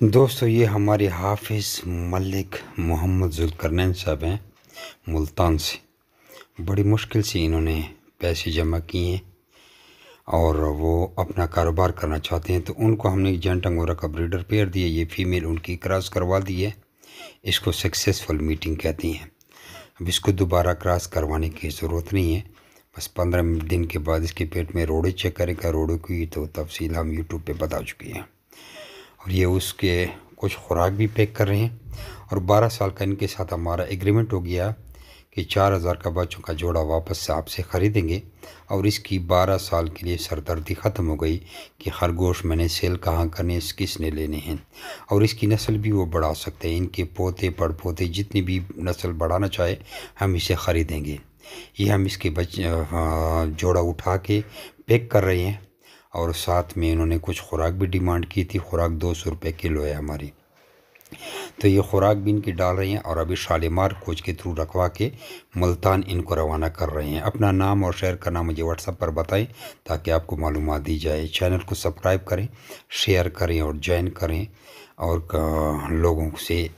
दोस्तों, ये हमारे हाफिज़ मलिक मोहम्मद ज़ुल्करनैन साहब हैं मुल्तान से। बड़ी मुश्किल से इन्होंने पैसे जमा किए हैं और वो अपना कारोबार करना चाहते हैं। तो उनको हमने जंट अंगोरा का ब्रीडर पेयर दिया, ये फ़ीमेल उनकी क्रॉस करवा दी है। इसको सक्सेसफुल मीटिंग कहती हैं। अब इसको दोबारा क्रॉस करवाने की ज़रूरत नहीं है। बस 15 दिन के बाद इसके पेट में रोड़े चेक करेगा। रोड़ों की तो तफसील हम यूट्यूब पे बता चुके हैं और ये उसके कुछ खुराक भी पैक कर रहे हैं। और 12 साल का इनके साथ हमारा एग्रीमेंट हो गया कि 4,000 का बच्चों का जोड़ा वापस से आपसे ख़रीदेंगे। और इसकी 12 साल के लिए सरदर्दी ख़त्म हो गई कि खरगोश मैंने सेल कहाँ करने, किसने लेने हैं। और इसकी नस्ल भी वो बढ़ा सकते हैं। इनके पोते पड़पोते जितनी भी नस्ल बढ़ाना चाहे हम इसे ख़रीदेंगे। ये हम इसके जोड़ा उठा के पैक कर रहे हैं। और साथ में इन्होंने कुछ खुराक भी डिमांड की थी। खुराक 200 रुपये किलो है हमारी। तो ये खुराक भी इनकी डाल रही हैं और अभी शालीमार कोच के थ्रू रखवा के मुल्तान इनको रवाना कर रहे हैं। अपना नाम और शहर का नाम मुझे व्हाट्सएप पर बताएं ताकि आपको मालूमात दी जाए। चैनल को सब्सक्राइब करें, शेयर करें और ज्वाइन करें और लोगों से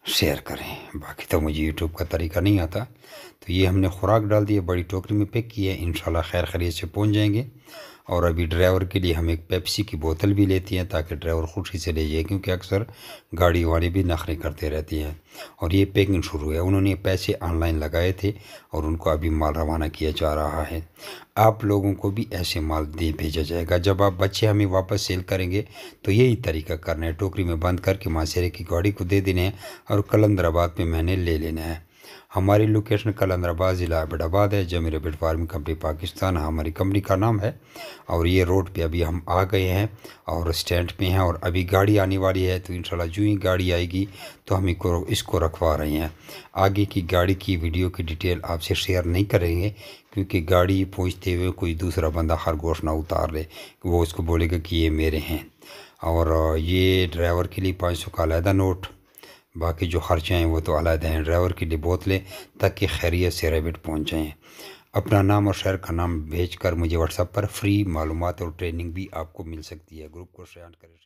शेयर करें। बाकी तो मुझे यूट्यूब का तरीका नहीं आता। तो ये हमने खुराक डाल दी है, बड़ी टोकरी में पैक की है। इंशाल्लाह खैर खैरियत से पहुंच जाएंगे। और अभी ड्राइवर के लिए हम एक पेप्सी की बोतल भी लेती हैं ताकि ड्राइवर खुशी से ले जाए, क्योंकि अक्सर गाड़ी वाले भी नखरे करते रहती हैं। और ये पैकिंग शुरू है। उन्होंने पैसे ऑनलाइन लगाए थे और उनको अभी माल रवाना किया जा रहा है। आप लोगों को भी ऐसे माल दे भेजा जाएगा। जब आप बच्चे हमें वापस सेल करेंगे तो यही तरीका करना है, टोकरी में बंद करके माशरे की गाड़ी को दे देने हैं और कलंदराबाद में मैंने ले लेना है। हमारी लोकेशन कलंदराबाद ज़िला एबटाबाद है। जमीर एबिट फार्मिंग कंपनी पाकिस्तान हमारी कंपनी का नाम है। और ये रोड पे अभी हम आ गए हैं और स्टैंड पे हैं और अभी गाड़ी आने वाली है। तो इंशाल्लाह जो ही गाड़ी आएगी तो हम इसको रखवा रहे हैं। आगे की गाड़ी की वीडियो की डिटेल आपसे शेयर नहीं करेंगे, क्योंकि गाड़ी पहुंचते हुए कोई दूसरा बंदा खरगोश ना उतार ले, वो उसको बोलेगा कि ये मेरे हैं। और ये ड्राइवर के लिए 500 का अलहदा नोट, बाकी जो खर्चे हैं वो तो अलग हैं। ड्राइवर के लिए बोतलें ताकि खैरियत से रैबिट पहुंच जाएँ। अपना नाम और शहर का नाम भेजकर मुझे व्हाट्सएप पर फ्री मालूमात और ट्रेनिंग भी आपको मिल सकती है। ग्रुप को शेयर करें।